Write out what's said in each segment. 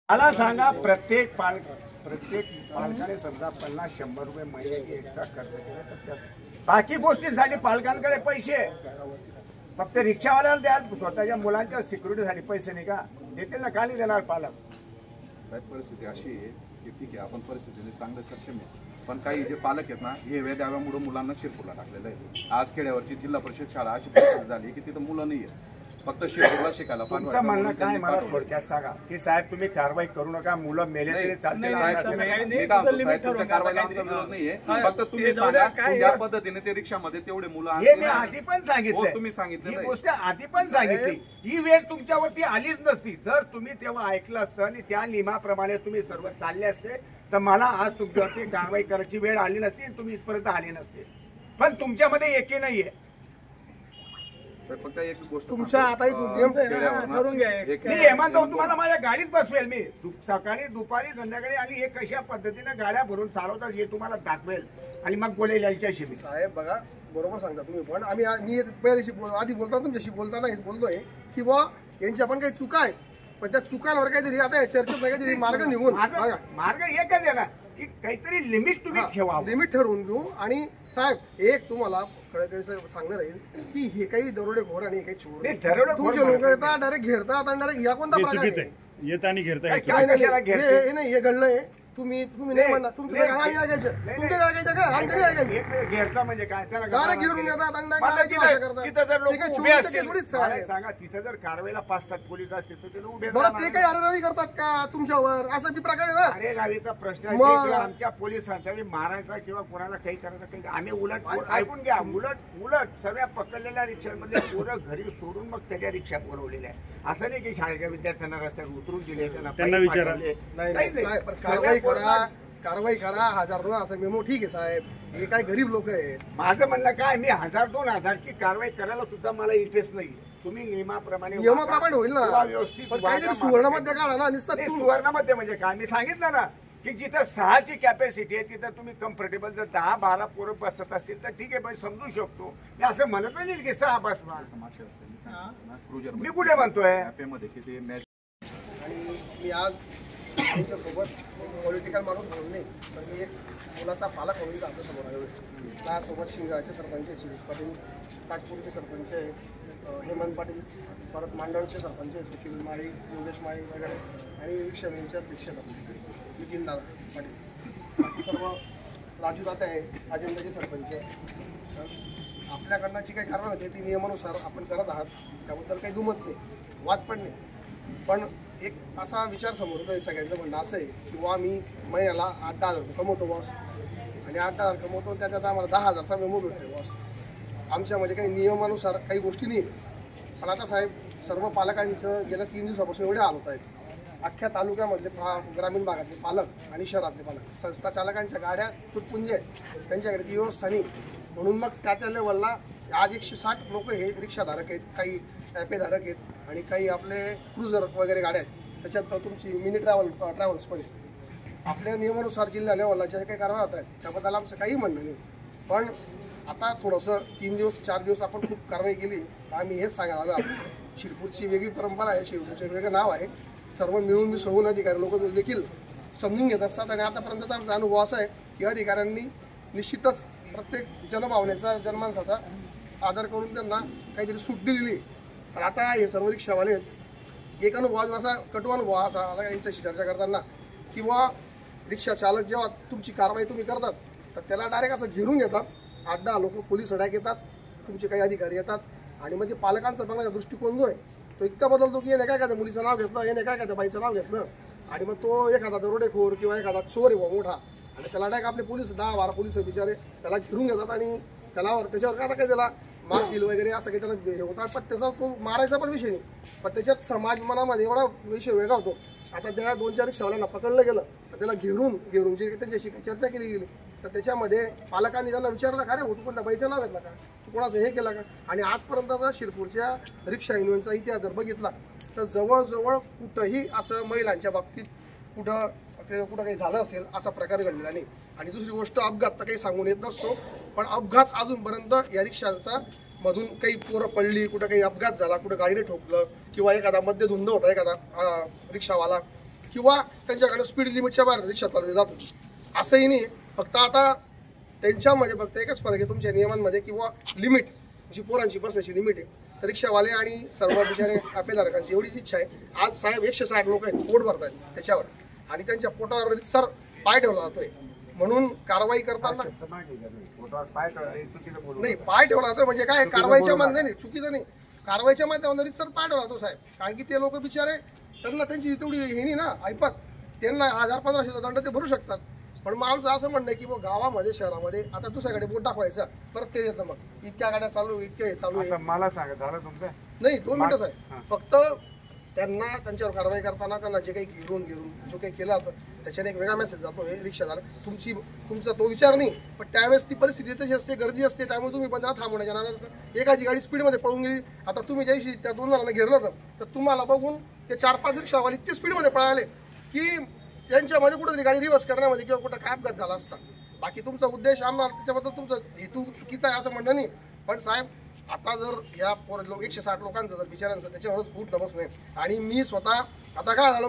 मला सांगा प्रत्येक पालकाने समजा 50-100 रुपये महिन्याची एक्स्ट्रा खर्च केला तर त्यात बाकी गोष्टी झाली पालकांकडे पैसे फक्त रिक्षावाल्याला द्याल स्वतःच्या मुलांच्या सिक्युरिटीसाठी पैसे नाही का देतील ना का नाही देणार पालक साहेब परिस्थिती अशी आहे की ठीक आहे आपण परिस्थितीने चांगले सक्षम आहे पण काही जे पालक आहेत ना हे द्याव्यामुळे मुलांना शिरपूरला टाकलेलं आहे। आज खेड्यावरची जिल्हा परिषद शाळा अशी परिस्थिती झाली की तिथं मुलं नाही आहेत फक्त शिरपूरला शिकायला तुमचं म्हणणं काय मला थोडक्यात सांगा की साहेब तुम्ही कारवाई करू नका मुलं मेले तरी चालते फक्त तुम्ही सांगा ज्या पद्धतीने ते रिक्षामध्ये तेवढे मुलं हे मी आधी पण सांगितलं तुम्ही सांगितलं ही गोष्ट आधी पण सांगितली ही वेळ तुमच्यावरती आलीच नसती जर तुम्ही तेव्हा ऐकलं असतं आणि त्या नियमाप्रमाणे तुम्ही सर्व चालले असते तर मला आज तुमच्यावरती कारवाई करायची वेळ आली नसती तुम्ही इथपर्यंत आले नसते पण तुमच्यामध्ये एकी नाहीये फक्त एक गोष्ट तुमच्या आता मी हेमंत तुम्हाला माझ्या गाडीत बसवेल मी सकाळी दुपारी संध्याकाळी आणि हे कशा पद्धतीने गाड्या भरून चालवतात हे तुम्हाला दाखवेल आणि मग बोलेल यांच्याशी मी साहेब बघा बरोबर सांगता तुम्ही पण मी पहिल्या दिवशी आधी बोलताना तुमच्याशी बोलताना हेच बोलतोय की बा यांच्या पण काही चुका आहेत पण त्या चुकांवर काहीतरी आता चर्चेत काहीतरी मार्ग निघून मार्ग एकच आहे ना की काहीतरी लिमिट तुम्ही ठेवा लिमिट ठरवून घेऊ आणि साहेब एक तुम्हाला सांगणार राहील की हे काही दरोडेखोर आणि काही चोर तुमचे लोक येतात डायरेक्ट घेरतात आणि डायरेक्ट या कोणता प्रकार आहे येत आणि घेरता हे नाही हे घडलंय तुम्ही नाही म्हणणार तुमचं आम्ही ऐकायचं तुमच्या ऐकायचं का आम्ही तरी ऐकायचं घेरता म्हणजे काय गाड्या घेऊन येतात सांगा तिथं जर कारवाईला 5-7 पोलीस असतील तर ते उभे बरं ते काही अरेरावी करतात का तुमच्यावर असं बी प्रकार आहे ना अरे गावीचा प्रश्न आहे आमच्या पोलिसांचा मारायचा किंवा कोणाला काही करायचं काही आम्ही उलट ऐकून घ्या उलट सगळ्या पकडलेल्या रिक्षांमध्ये पोरं घरी सोडून मग त्याच्या रिक्षा बोलवलेल्या आहे असं नाही की शाळेच्या विद्यार्थ्यांना रस्त्यावर उतरून दिले त्यांना विचारले कारवाई करा 1000-2 असं मेमो ठीक आहे साहेब हे काय गरीब लोक आहेत माझं म्हणणं काय मी 1000-2000ची कारवाई करायला सुद्धा मला इंटरेस्ट नाही तुम्ही नियमाप्रमाणे होईल ना व्यवस्थित काहीतरी सुवर्णमध्ये काढा ना नुसतं सुवर्णामध्ये म्हणजे काय मी सांगितलं ना की जिथं 6ची कॅपॅसिटी आहे तिथं तुम्ही कम्फर्टेबल जर 10-12 पोरं बसत असतील तर ठीक आहे पण समजू शकतो मी असं म्हणत नाही की 6 बसवा मी कुठे म्हणतोय आणि मी आज त्यांच्यासोबत एक पॉलिटिकल माणूस म्हणून नाही तर मी एक मुलाचा पालक म्हणून आमच्यासमोर आहे त्यासोबत शिंगाळचे सरपंच आहे शिरीष पाटील ताजपूरचे सरपंच आहे हेमंत पाटील परत मांडवचे सरपंच आहे सुशील माळी योगेश माळी वगैरे आणि रिक्षावेंचे अध्यक्ष नितीन दादा पाटील सर्व राजू दाते आहे अजेंडाचे सरपंच आहे आपल्याकडनं जी काही कारवाई होते ती नियमानुसार आपण करत आहात त्याबद्दल काही दुमत नाही वाद पण नाही पण एक असा विचार समोर होतो सगळ्यांचं म्हणणं असं आहे की वा मी महिन्याला 8-10 हजार रुपये कमवतो बॉस आणि 8-10 हजार कमवतो त्याच्यात आम्हाला 10,000चा मेमो भेटतो बॉस आमच्यामध्ये काही नियमानुसार काही गोष्टी नाही पण आता साहेब सर्व पालकांचं गेल्या 3 दिवसापासून एवढे हाल होत आहेत अख्ख्या तालुक्यामधले ग्रामीण भागातले पालक आणि शहरातले पालक संस्था चालकांच्या गाड्या तुटपुंजे आहेत त्यांच्याकडे ती व्यवस्था नाही म्हणून मग त्या लेवलला आज 160 लोक हे रिक्षाधारक आहेत काही ॲपेधारक आहेत आणि काही आपले क्रुझर वगैरे गाड्या आहेत त्याच्यात तुमची मिनी ट्रॅव्हल्स पण आहेत आपल्या नियमानुसार जिल्हा लेवलला ज्या काही कारवाई होत आहेत त्याबद्दल आमचं काही म्हणणं नाही पण आता थोडंसं 3 दिवस 4 दिवस आपण खूप कारवाई केली तर आम्ही हेच सांगायला आलो शिरपूरची वेगळी परंपरा आहे शिरपूरचं वेगळं नाव आहे सर्व मिळून मिसळून अधिकारी लोक देखील समजून घेत असतात आणि आतापर्यंतचा आमचा अनुभव असा आहे की अधिकाऱ्यांनी निश्चितच प्रत्येक जनभावनेचा जनमानसाचा आदर करून त्यांना काहीतरी सूट दिलेली तर आता हे सर्व रिक्षावाले आहेत एक अनुभव अजून असा कटू अनुभव असा आला यांच्याशी चर्चा करताना किंवा रिक्षा चालक जेव्हा तुमची कारवाई तुम्ही करतात तर त्याला डायरेक्ट असं घेरून घेतात 8-10 लोक पोलीस अडॅक येतात तुमचे काही अधिकारी येतात आणि म्हणजे पालकांचा बघण्याचा दृष्टिकोन जो आहे तो इतका बदलतो की याने काय काय मुलीचं नाव घेतलं याने काय काय बाईचं नाव घेतलं आणि मग तो एखादा दरोडेखोर किंवा एखादा चोर आहे मोठा आणि त्याला डायरेक्ट आपले पोलीस 10-12 पोलीस बिचारे त्याला घेऊन घेतात आणि त्याच्यावर काय काय त्याला मारतील वगैरे असं काही त्याला हे होतात पण त्याचा तो मारायचा पण विषय नाही पण त्याच्यात समाज मनामध्ये एवढा विषय वेगळा होतो आता त्या 2-4 रिक्षावाल्यांना पकडलं गेलं तर त्याला घेरून जे त्यांच्याशी चर्चा केली गेली तर त्याच्यामध्ये पालकांनी त्यांना विचारलं का रे हो तू कोणत्या बाईचं नाव घेतलं का तू कोणाचं हे केलं का आणि आजपर्यंत आता शिरपूरच्या रिक्षा युनियनचा इतिहास जर बघितला तर जवळजवळ कुठंही असं महिलांच्या बाबतीत कुठं काही झालं असेल असा प्रकार घडलेला नाही आणि दुसरी गोष्ट अपघात तर काही सांगून येत नसतो पण अपघात अजूनपर्यंत या रिक्षांचा मधून काही पोरं पडली कुठं काही अपघात झाला कुठं गाडीने ठोकलं किंवा एखादा मध्यधुंद होता एखादा रिक्षावाला किंवा त्यांच्याकडनं स्पीड लिमिटच्या बाहेर रिक्षा चालवली जात होती. असंही नाही. फक्त आता त्यांच्यामध्ये फक्त एकच फरक आहे तुमच्या नियमांमध्ये किंवा लिमिट जी पोरांची बसण्याची लिमिट आहे. तर रिक्षावाले आणि सर्व बिचारे अपेधारकांची एवढीच इच्छा आहे. आज साहेब 160 लोक आहेत, पोट भरत आहेत त्याच्यावर, आणि त्यांच्या पोटावर सर पाय ठेवला जातोय. म्हणून कारवाई करताना नाही, पाय ठेवला जातोय म्हणजे काय, कारवाईच्या मध्ये नाही, चुकीचं नाही, कारवाईच्या माध्यमातून सर पाय ठेवला जातो साहेब. कारण की ते लोक बिचारे, त्यांना त्यांची तेवढी हे नाही ना ऐपत, त्यांना 1000-1500चा दंड ते भरू शकतात. पण मग आमचं असं म्हणणं आहे की मग गावामध्ये शहरामध्ये आता दुसऱ्याकडे बोट दाखवायचा, परत ते येतं मग इतक्या गाड्या चालू, इतक्या हे चालू आहे. मला सांगा, झालं तुमचं? नाही, 2 मिनिटं साहेब. फक्त त्यांना त्यांच्यावर कारवाई करताना त्यांना जे काही गिरून जो काही केला होतं त्याच्याने एक वेगळा मेसेज जातो. हे रिक्षा झाला तुमचा तो विचार नाही, पण त्यावेळेस ती परिस्थिती तशी असते, गर्दी असते, त्यामुळे तुम्ही पण त्यांना थांबवण्याच्या नादात एखादी गाडी स्पीडमध्ये पळून गेली. आता तुम्ही ज्याशी त्या 2 जणांना घेरलं होतं तर तुम्हाला बघून ते 4-5 रिक्षावाले इतके स्पीडमध्ये पळाले की त्यांच्यामध्ये कुठेतरी गाडी रिव्हर्स करण्यामध्ये किंवा कुठं काय अपघात झाला असता. बाकी तुमचा उद्देश आम्हाला त्याच्याबद्दल तुमचा हेतू चुकीचा आहे असं म्हणणं नाही. पण साहेब, आता जर या 160 लोकांचं जर बिचाऱ्यांचं त्याच्यावरच फूट नमस नाही. आणि मी स्वतः आता काय झालं,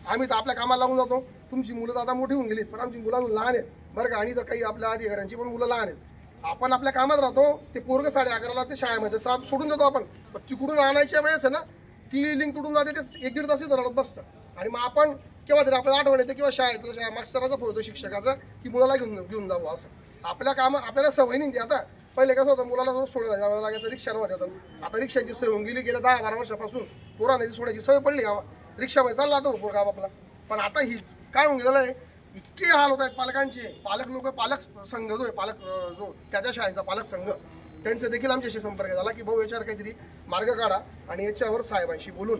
आम्ही तर आपल्या कामाला लागून जातो. तुमची मुलं तर आता मोठी होऊन गेलीत, पण आमची मुलं अजून लहान आहेत बरं का. आणि तर काही आपल्या अधिकाऱ्यांची पण मुलं लहान आहेत. आपण आपल्या कामात राहतो, ते पोरग 11:30ला ते शाळेमध्ये सोडून देतो आपण. पण तिकडून आणायच्या वेळेस आहे ना, ती लिंक तुडून जाते, ते 1-1.5 तास रडत बसतं. आणि मग आपण केव्हा तरी आपल्याला आठवण येते किंवा शाळेतल्या मास्तराचा फोन होतो शिक्षकाचा की मुलाला घेऊन जावं असं. आपल्याला सवय नाही. आता पहिले कसं होतं, मुलाला सोडायला जावं लागायचं, रिक्षा नव्हत्या. आता रिक्षाची सवय होऊन गेली. गेल्या 10-12 वर्षापासून पोरांना सोडायची सवय पडली. रिक्षामध्ये चालला जातो पोरगा आपला. पण आता ही काय होऊन गेलं आहे, इतके हाल होत आहेत पालकांचे. पालक संघ जो आहे, जो त्या शाळेचा पालक संघ, त्यांचा देखील आमच्याशी संपर्क झाला की भाऊ याच्यावर काहीतरी मार्ग काढा आणि याच्यावर साहेबांशी बोलून.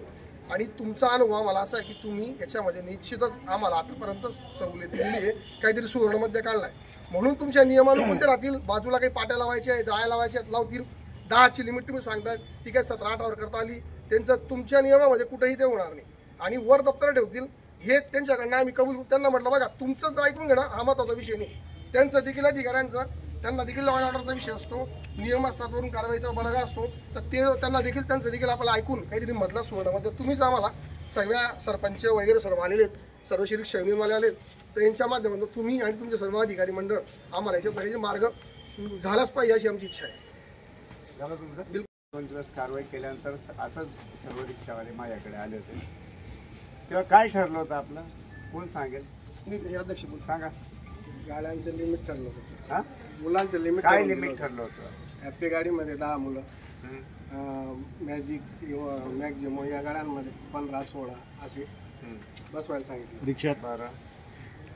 आणि तुमचा अनुभव आम्हाला असा आहे की तुम्ही याच्यामध्ये निश्चितच आम्हाला आतापर्यंत सवलत दिली आहे, काहीतरी सुवर्णमध्ये काढलाय. म्हणून तुमच्या नियमानुसार ते राहतील. बाजूला काही पाट्या लावायच्या आहे, जाळ्या लावायच्या लावतील. 10ची लिमिट तुम्ही सांगताय, ती काय 17-18वर करता आली. त्यांचं तुमच्या नियमामध्ये कुठेही ते होणार नाही. आणि वर दप्तर ठेवतील हे त्यांच्याकडनं आम्ही कबूल. त्यांना म्हटलं बघा, तुमचंच ऐकून घेणं हा महत्त्वाचा विषय नाही, त्यांचं देखील अधिकाऱ्यांचा, त्यांना देखील लॉ अँड ऑर्डरचा विषय असतो, नियम असतात, वरून कारवाईचा बडगा असतो. तर ते त्यांना देखील त्यांचं देखील आपल्याला ऐकून काहीतरी मधला सुवर्णामध्ये तुम्हीच आम्हाला सगळ्या सरपंच वगैरे सर्व आलेले आहेत, सर्व शिक्षकवाले आलेत. तर यांच्या माध्यमातून तुम्ही आणि तुमचे सर्व अधिकारी मंडळ आम्हाला याच्या काही मार्ग झालाच पाहिजे अशी आमची इच्छा आहे. झालं तुमचं? 2 दिवस कारवाई केल्यानंतर असंच सर्व रिक्षावाले माझ्याकडे आले होते. तेव्हा काय ठरलं होतं आपलं, कोण सांगेल? मी अध्यक्ष बोल सांगा. गाड्यांचं लिमिट ठरलं होतं. हां, मुलांचं लिमिट काय लिमिट ठरलं होतं? हॅपी गाडीमध्ये 10 मुलं, मॅजिक किंवा मॅक्झिमो या गाड्यांमध्ये 15-16 असे बसवायला सांगितलं.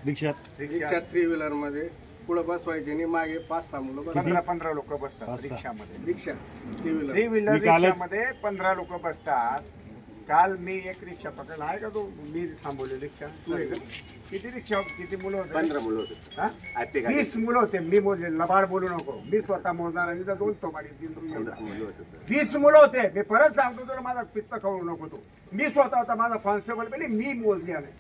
रिक्षात 3 व्हीलरमध्ये पुढं बसवायचे आणि मागे 5-6 मुलं बसतात. 15 लोक बसतात रिक्षामध्ये. रिक्षा 3 व्हीलर रिक्षामध्ये 15 लोक बसतात. काल मी एक रिक्षा पकडला आहे का, तो मी थांबवली रिक्षा. किती रिक्षा, किती मुलं होते? 15 मुलं होते. 20 मुलं होते. मी मोजले, लबाड बोलू नको, मी स्वतः मोजणार आणि 2 तोमाडी 20 मुलं होते. मी परत सांगतो तुला, माझा पित्त खाऊ नको तू. मी स्वतः होता, माझा कॉन्स्टेबल पण मी मोजली आले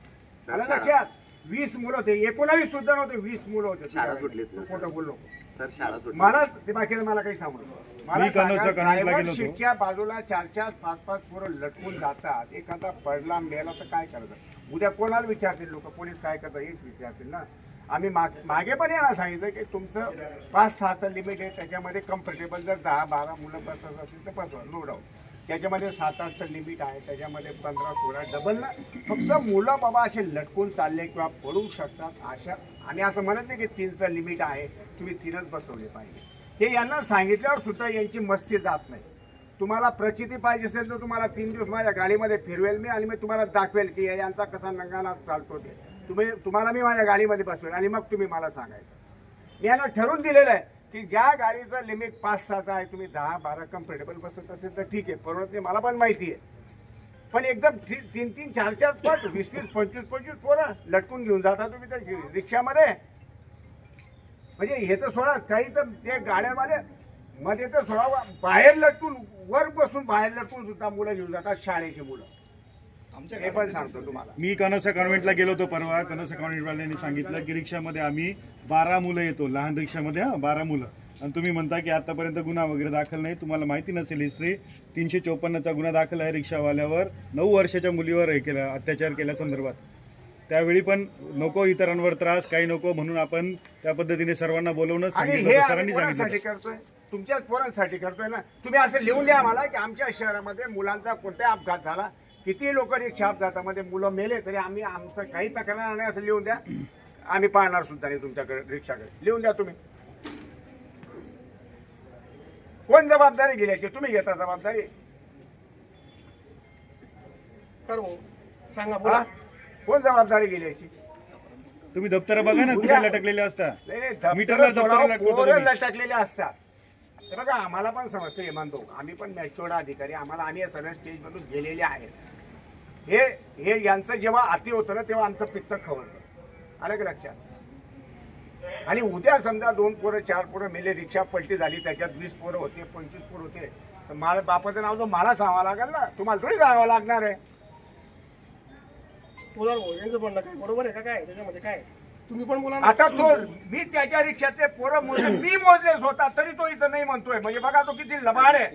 लक्षात. 20 मुलं होते, 19 सुद्धा नव्हते, 20 मुलं होते. शाळा सुटली, खोटं बोलू नको. तर शाळा सुटली. मला ते बाकी मला काही सांगू नको. मला ड्रायव्हर सीटच्या बाजूला 4-4, 5-5 पोरं लटकून जातात. एखादा पडला मेला तर काय करायचं? उद्या कोणाला विचारतील लोक, पोलीस काय करतात हेच विचारतील ना. आम्ही मागे पण यायला सांगितलं की तुमचं 5-6चं लिमिट आहे, त्याच्यामध्ये कम्फर्टेबल जर 10-12 मुलं बसत असतील तर बसवा, नो डाऊट. त्याच्यामध्ये 7-8चं लिमिट आहे, त्याच्यामध्ये 15-16 डबल ना. फक्त मुलं बाबा असे लटकून चालले किंवा पडू शकतात अशा. आणि असं म्हणत नाही की 3चं लिमिट आहे, तुम्ही 3च बसवले पाहिजे. हे यांना सांगितल्यावर सुद्धा यांची मस्ती जात नाही. तुम्हाला प्रचिती पाहिजे असेल तर तुम्हाला 3 दिवस माझ्या गाडीमध्ये फिरवेल मी आणि मी तुम्हाला दाखवेल की यांचा कसा नंगाना चालतो ते. तुम्हाला मी माझ्या गाडीमध्ये बसवेल आणि मग तुम्ही मला सांगायचं. मी यांना ठरवून दिलेलं आहे की ज्या गाडीचं लिमिट 5-6चं आहे, तुम्ही 10-12 कम्फर्टेबल बसत असेल तर ठीक आहे, परवडत नाही, मला पण माहिती आहे. पण एकदम 3-3, 4-4 पट 20-20, 25-25 पोरं लटकून घेऊन जाता तुम्ही त्या रिक्षामध्ये. म्हणजे हे तर सोडाच, काही तर ते गाड्यामध्ये मध्ये तर सोडा, बाहेर लटकून, वर बसून बाहेर लटकून सुद्धा मुलं घेऊन जातात, शाळेची मुलं. हे पण सांगतो तुम्हाला. मी कनसा कॉन्व्हेंटला गेलो होतो परवा. कनसा कॉन्व्हेंटवाल्यांनी सांगितलं की रिक्षामध्ये आम्ही 12 मुलं येतो, लहान रिक्षामध्ये 12 मुलं. आणि तुम्ही म्हणता की आतापर्यंत गुन्हा वगैरे दाखल नाही. तुम्हाला माहिती नसेल हिस्ट्री, 354चा गुन्हा दाखल आहे रिक्षावाल्यावर, 9 वर्षाच्या मुलीवर हे केला, अत्याचार केल्या संदर्भात. त्यावेळी पण नको इतरांवर त्रास, काही नको म्हणून आपण त्या पद्धतीने सर्वांना बोलवणं आणि सांगितलं हे होतं. आम्ही सरांनी कोणासाठी सांगितलं. करतोय? तुमच्याच पोरांसाठी करतोय ना. तुम्ही असं लिहून द्या मला की आमच्या शहरामध्ये मुलांचा कोणता अपघात झाला, किती लोक रिक्षा अपघातामध्ये मुलं मेले, तरी आम्ही आमचं काही तक्रार नाही असं लिहून द्या. आम्ही पाहणार सुद्धा नाही तुमच्याकडे रिक्षाकडे. लिहून द्या तुम्ही. कोण जबाबदारी घेण्याची? तुम्ही घेता जबाबदारी? कर भाऊ सांगा हा? बोला. कोण जबाबदारी घेण्याची? तुम्ही दप्तर बघा ना, कुठे लटकलेले असता. नाही, मीटरला दप्तरं दप्तर सोडावं, लटकवता पोरं तुम्ही. लटकलेले असतात. तर बघा, आम्हाला पण समजतं हे मानतो, आम्ही पण मॅच्युअर्ड अधिकारी, आम्ही या सगळ्या स्टेजमधून गेलेले आहेत. हे यांचं जेव्हा अति होतं ना, तेव्हा आमचं पित्त खवळतं. आलं का लक्षात? आणि उद्या समजा 2 पोरं 4 पोरं मेले, रिक्षा पलटी झाली, त्याच्यात 20 पोरं होते, 25 पोरं होते, तर मला बापाचं नाव जो मला सांगावं लागेल ना, तुम्हाला थोडी सांगावं लागणार आहे. बोला भाऊ, यांचं म्हणणं काय बरोबर आहे का? काय त्याच्यामध्ये काय तुम्ही पण बोला ना. आता तो मी त्याच्या रिक्षातले पोरं मोजले, मी मोजले स्वतः, तरी तो इथं नाही म्हणतोय. म्हणजे बघा तो किती लबाड आहे.